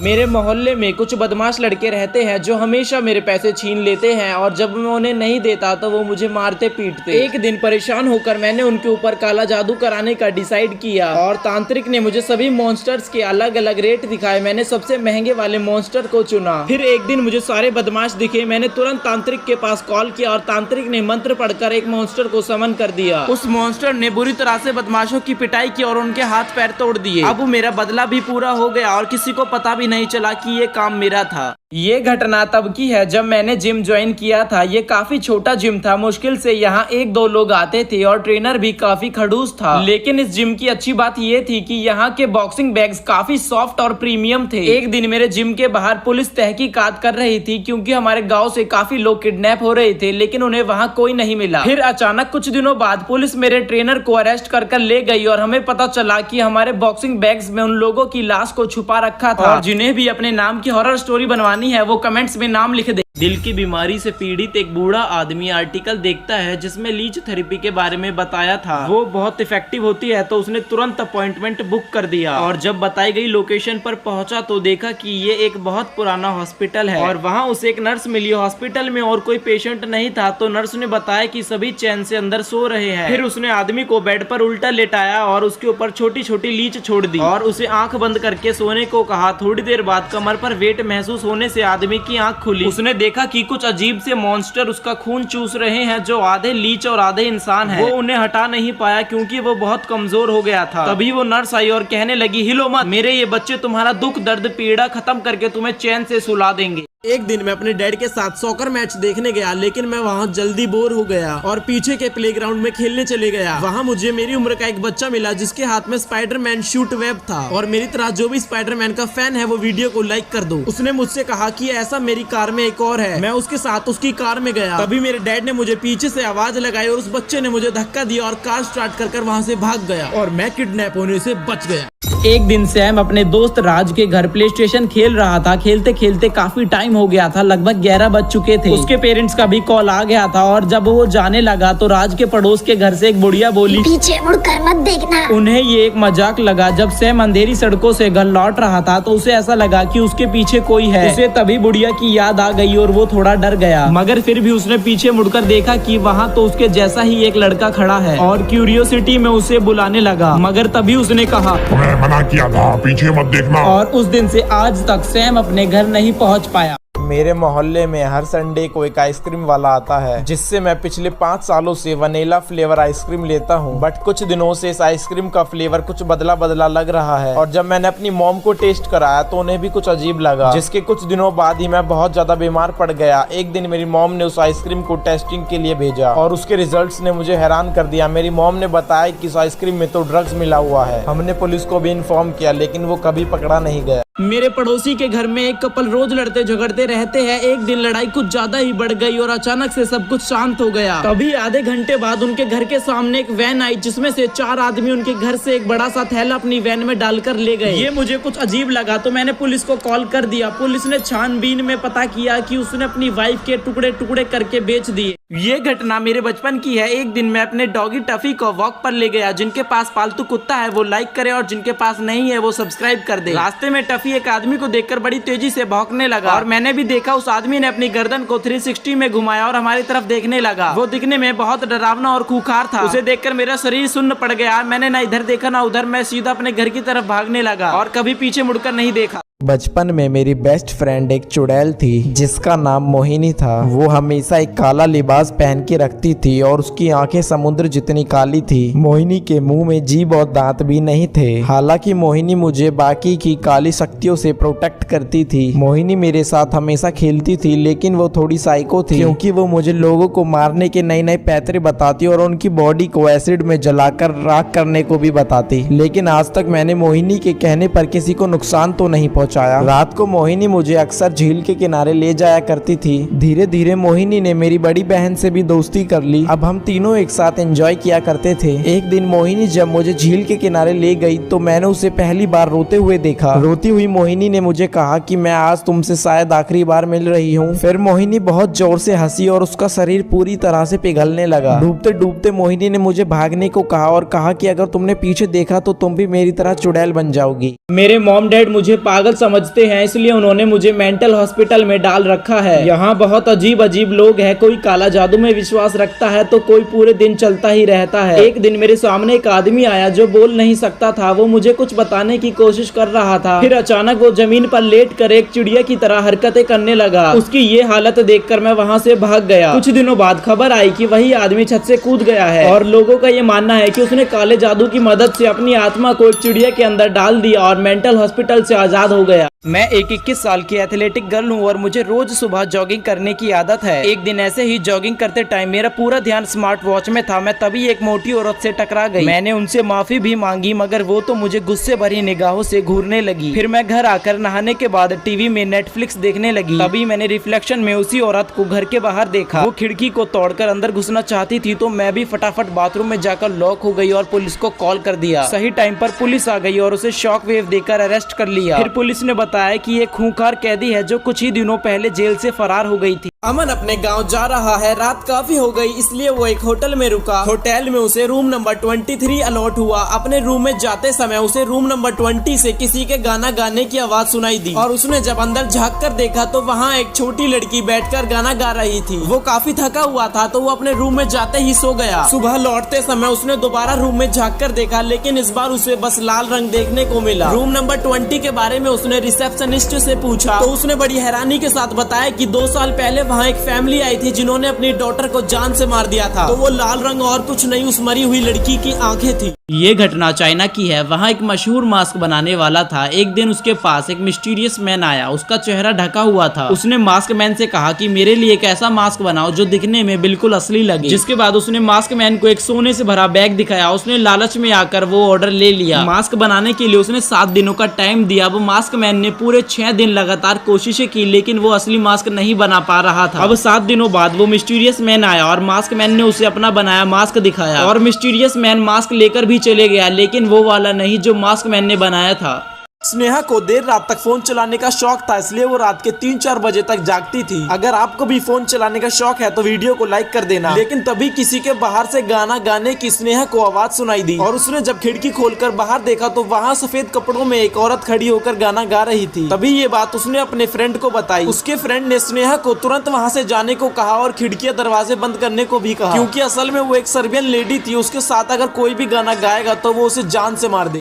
मेरे मोहल्ले में कुछ बदमाश लड़के रहते हैं जो हमेशा मेरे पैसे छीन लेते हैं और जब मैं उन्हें नहीं देता तो वो मुझे मारते पीटते। एक दिन परेशान होकर मैंने उनके ऊपर काला जादू कराने का डिसाइड किया और तांत्रिक ने मुझे सभी मॉन्स्टर्स के अलग अलग रेट दिखाए। मैंने सबसे महंगे वाले मॉन्स्टर को चुना। फिर एक दिन मुझे सारे बदमाश दिखे। मैंने तुरंत तांत्रिक के पास कॉल किया और तांत्रिक ने मंत्र पढ़कर एक मॉन्स्टर को समन कर दिया। उस मॉन्स्टर ने बुरी तरह से बदमाशों की पिटाई की और उनके हाथ पैर तोड़ दिए। अब मेरा बदला भी पूरा हो गया और किसी को पता भी नहीं चला कि ये काम मेरा था। ये घटना तब की है जब मैंने जिम ज्वाइन किया था। ये काफी छोटा जिम था, मुश्किल से यहाँ 1-2 लोग आते थे और ट्रेनर भी काफी खड़ूस था। लेकिन इस जिम की अच्छी बात ये थी कि यहाँ के बॉक्सिंग बैग्स काफी सॉफ्ट और प्रीमियम थे। एक दिन मेरे जिम के बाहर पुलिस तहकीकात कर रही थी क्योंकि हमारे गाँव से काफी लोग किडनैप हो रहे थे, लेकिन उन्हें वहाँ कोई नहीं मिला। फिर अचानक कुछ दिनों बाद पुलिस मेरे ट्रेनर को अरेस्ट कर ले गई और हमें पता चला कि हमारे बॉक्सिंग बैग्स में उन लोगों की लाश को छुपा रखा था। और जिन्हें भी अपने नाम की हॉरर स्टोरी बनवानी है वो कमेंट्स में नाम लिख दे। दिल की बीमारी से पीड़ित एक बूढ़ा आदमी आर्टिकल देखता है जिसमें लीच थेरेपी के बारे में बताया था। वो बहुत इफेक्टिव होती है तो उसने तुरंत अपॉइंटमेंट बुक कर दिया और जब बताई गई लोकेशन पर पहुंचा तो देखा कि ये एक बहुत पुराना हॉस्पिटल है और वहां उसे एक नर्स मिली। हॉस्पिटल में और कोई पेशेंट नहीं था तो नर्स ने बताया कि सभी चैन से अंदर सो रहे हैं। फिर उसने आदमी को बेड पर उल्टा लेटाया और उसके ऊपर छोटी छोटी लीच छोड़ दी और उसे आंख बंद करके सोने को कहा। थोड़ी देर बाद कमर पर वेट महसूस होने से आदमी की आंख खुली। उसने देखा कि कुछ अजीब से मॉन्स्टर उसका खून चूस रहे हैं जो आधे लीच और आधे इंसान है। वो उन्हें हटा नहीं पाया क्योंकि वो बहुत कमजोर हो गया था। तभी वो नर्स आई और कहने लगी, हिलो मत, मेरे ये बच्चे तुम्हारा दुख दर्द पीड़ा खत्म करके तुम्हें चैन से सुला देंगे। एक दिन मैं अपने डैड के साथ सॉकर मैच देखने गया, लेकिन मैं वहाँ जल्दी बोर हो गया और पीछे के प्लेग्राउंड में खेलने चले गया। वहाँ मुझे मेरी उम्र का एक बच्चा मिला जिसके हाथ में स्पाइडरमैन शूट वेब था और मेरी तरह जो भी स्पाइडरमैन का फैन है वो वीडियो को लाइक कर दो। उसने मुझसे कहा कि ऐसा मेरी कार में एक और है। मैं उसके साथ उसकी कार में गया। तभी मेरे डैड ने मुझे पीछे से आवाज लगाई और उस बच्चे ने मुझे धक्का दिया और कार स्टार्ट कर वहाँ से भाग गया और मैं किडनैप होने से बच गया। एक दिन सैम अपने दोस्त राज के घर प्ले स्टेशन खेल रहा था। खेलते खेलते काफी टाइम हो गया था, लगभग 11 बज चुके थे। उसके पेरेंट्स का भी कॉल आ गया था और जब वो जाने लगा तो राज के पड़ोस के घर से एक बुढ़िया बोली, पीछे मुड़कर मत देखना। उन्हें ये एक मजाक लगा। जब सैम अंधेरी सड़कों से घर लौट रहा था तो उसे ऐसा लगा कि उसके पीछे कोई है। उसे तभी बुढ़िया की याद आ गई और वो थोड़ा डर गया, मगर फिर भी उसने पीछे मुड़कर देखा कि वहाँ तो उसके जैसा ही एक लड़का खड़ा है और क्यूरियोसिटी में उसे बुलाने लगा। मगर तभी उसने कहा, मना किया था, पीछे मत देखना। और उस दिन से आज तक सैम अपने घर नहीं पहुंच पाया। मेरे मोहल्ले में हर संडे को एक आइसक्रीम वाला आता है जिससे मैं पिछले 5 सालों से वनीला फ्लेवर आइसक्रीम लेता हूँ। बट कुछ दिनों से इस आइसक्रीम का फ्लेवर कुछ बदला बदला लग रहा है और जब मैंने अपनी मॉम को टेस्ट कराया तो उन्हें भी कुछ अजीब लगा, जिसके कुछ दिनों बाद ही मैं बहुत ज्यादा बीमार पड़ गया। एक दिन मेरी मॉम ने उस आइसक्रीम को टेस्टिंग के लिए भेजा और उसके रिजल्ट ने मुझे हैरान कर दिया। मेरी मॉम ने बताया कि इस आइसक्रीम में तो ड्रग्स मिला हुआ है। हमने पुलिस को भी इन्फॉर्म किया लेकिन वो कभी पकड़ा नहीं गया। मेरे पड़ोसी के घर में एक कपल रोज लड़ते झगड़ते रहते हैं। एक दिन लड़ाई कुछ ज्यादा ही बढ़ गई और अचानक से सब कुछ शांत हो गया। तभी आधे घंटे बाद उनके घर के सामने एक वैन आई जिसमें से 4 आदमी उनके घर से एक बड़ा सा थैला अपनी वैन में डालकर ले गए। ये मुझे कुछ अजीब लगा तो मैंने पुलिस को कॉल कर दिया। पुलिस ने छानबीन में पता किया कि उसने अपनी वाइफ के टुकड़े टुकड़े करके बेच दिए। ये घटना मेरे बचपन की है। एक दिन मैं अपने डॉगी टफी को वॉक पर ले गया। जिनके पास पालतू कुत्ता है वो लाइक करे और जिनके पास नहीं है वो सब्सक्राइब कर दे। रास्ते में टफी एक आदमी को देखकर बड़ी तेजी से भौंकने लगा और मैंने भी देखा उस आदमी ने अपनी गर्दन को 360 में घुमाया और हमारी तरफ देखने लगा। वो दिखने में बहुत डरावना और खूंखार था। उसे देखकर मेरा शरीर सुन्न पड़ गया। मैंने ना इधर देखा ना उधर, मैं सीधा अपने घर की तरफ भागने लगा और कभी पीछे मुड़कर नहीं देखा। बचपन में मेरी बेस्ट फ्रेंड एक चुड़ैल थी जिसका नाम मोहिनी था। वो हमेशा एक काला लिबास पहन के रखती थी और उसकी आंखें समुद्र जितनी काली थी। मोहिनी के मुंह में जीभ और दांत भी नहीं थे। हालांकि मोहिनी मुझे बाकी की काली शक्तियों से प्रोटेक्ट करती थी। मोहिनी मेरे साथ हमेशा खेलती थी लेकिन वो थोड़ी साइको थी क्योंकि वो मुझे लोगों को मारने के नए नए पैतरे बताती और उनकी बॉडी को एसिड में जलाकर राख करने को भी बताती। लेकिन आज तक मैंने मोहिनी के कहने पर किसी को नुकसान तो नहीं पहुंचाया। रात को मोहिनी मुझे अक्सर झील के किनारे ले जाया करती थी। धीरे धीरे मोहिनी ने मेरी बड़ी बहन से भी दोस्ती कर ली। अब हम तीनों एक साथ एंजॉय किया करते थे। एक दिन मोहिनी जब मुझे झील के किनारे ले गई तो मैंने उसे पहली बार रोते हुए देखा। रोती हुई मोहिनी ने मुझे कहा कि मैं आज तुमसे शायद आखिरी बार मिल रही हूँ। फिर मोहिनी बहुत जोर से हंसी और उसका शरीर पूरी तरह से पिघलने लगा। डूबते डूबते मोहिनी ने मुझे भागने को कहा और कहा कि अगर तुमने पीछे देखा तो तुम भी मेरी तरह चुड़ैल बन जाओगी। मेरे मॉम डैड मुझे पागल समझते हैं, इसलिए उन्होंने मुझे मेंटल हॉस्पिटल में डाल रखा है। यहाँ बहुत अजीब अजीब लोग हैं, कोई काला जादू में विश्वास रखता है तो कोई पूरे दिन चलता ही रहता है। एक दिन मेरे सामने एक आदमी आया जो बोल नहीं सकता था। वो मुझे कुछ बताने की कोशिश कर रहा था, फिर अचानक वो जमीन पर लेट कर एक चिड़िया की तरह हरकतें करने लगा। उसकी ये हालत देखकर मैं वहाँ से भाग गया। कुछ दिनों बाद खबर आई कि वही आदमी छत से कूद गया है और लोगों का ये मानना है कि उसने काले जादू की मदद से अपनी आत्मा को एक चिड़िया के अंदर डाल दिया और मेंटल हॉस्पिटल से आजाद हो गया। मैं एक 21 साल की एथलेटिक गर्ल हूँ और मुझे रोज सुबह जॉगिंग करने की आदत है। एक दिन ऐसे ही जॉगिंग करते टाइम मेरा पूरा ध्यान स्मार्ट वॉच में था। मैं तभी एक मोटी औरत से टकरा गई। मैंने उनसे माफी भी मांगी मगर वो तो मुझे गुस्से भरी निगाहों से घूरने लगी। फिर मैं घर आकर नहाने के बाद टीवी में नेटफ्लिक्स देखने लगी। तभी मैंने रिफ्लेक्शन में उसी औरत को घर के बाहर देखा। वो खिड़की को तोड़कर अंदर घुसना चाहती थी तो मैं भी फटाफट बाथरूम में जाकर लॉक हो गई और पुलिस को कॉल कर दिया। सही टाइम पर पुलिस आ गई और उसे शॉक वेव देकर अरेस्ट कर लिया। फिर पुलिस ने बताया कि ये खूंखार कैदी है जो कुछ ही दिनों पहले जेल से फरार हो गई थी। अमन अपने गांव जा रहा है। रात काफी हो गई इसलिए वो एक होटल में रुका। होटल में उसे रूम नंबर 23 अलॉट हुआ। अपने रूम में जाते समय उसे रूम नंबर 20 से किसी के गाना गाने की आवाज सुनाई दी और उसने जब अंदर झांक कर देखा तो वहाँ एक छोटी लड़की बैठकर गाना गा रही थी। वो काफी थका हुआ था तो वो अपने रूम में जाते ही सो गया। सुबह लौटते समय उसने दोबारा रूम में झांक कर देखा लेकिन इस बार उसे बस लाल रंग देखने को मिला। रूम नंबर 20 के बारे में उसने रिसेप्शनिस्ट से पूछा तो उसने बड़ी हैरानी के साथ बताया कि 2 साल पहले वहाँ एक फैमिली आई थी जिन्होंने अपनी डॉटर को जान से मार दिया था। तो वो लाल रंग और कुछ नहीं उस मरी हुई लड़की की आंखें थी। ये घटना चाइना की है। वहाँ एक मशहूर मास्क बनाने वाला था। एक दिन उसके पास एक मिस्टीरियस मैन आया। उसका चेहरा ढका हुआ था। उसने मास्क मैन से कहा कि मेरे लिए एक ऐसा मास्क बनाओ जो दिखने में बिल्कुल असली लगे। जिसके बाद उसने मास्क मैन को एक सोने से भरा बैग दिखाया। उसने लालच में आकर वो ऑर्डर ले लिया। मास्क बनाने के लिए उसने 7 दिनों का टाइम दिया। वो मास्क मैन ने पूरे 6 दिन लगातार कोशिशें की लेकिन वो असली मास्क नहीं बना पा रहा था। अब 7 दिनों बाद वो मिस्टीरियस मैन आया और मास्क मैन ने उसे अपना बनाया मास्क दिखाया और मिस्टीरियस मैन मास्क लेकर भी चले गया लेकिन वो वाला नहीं जो मास्क मैन ने बनाया था। स्नेहा को देर रात तक फोन चलाने का शौक था इसलिए वो रात के 3-4 बजे तक जागती थी। अगर आपको भी फोन चलाने का शौक है तो वीडियो को लाइक कर देना। लेकिन तभी किसी के बाहर से गाना गाने की स्नेहा को आवाज सुनाई दी और उसने जब खिड़की खोलकर बाहर देखा तो वहाँ सफेद कपड़ों में एक औरत खड़ी होकर गाना गा रही थी। तभी ये बात उसने अपने फ्रेंड को बताई। उसके फ्रेंड ने स्नेहा को तुरंत वहाँ से जाने को कहा और खिड़कियां दरवाजे बंद करने को भी कहा क्योंकि असल में वो एक सर्बियन लेडी थी। उसके साथ अगर कोई भी गाना गाएगा तो वो उसे जान से मार दे।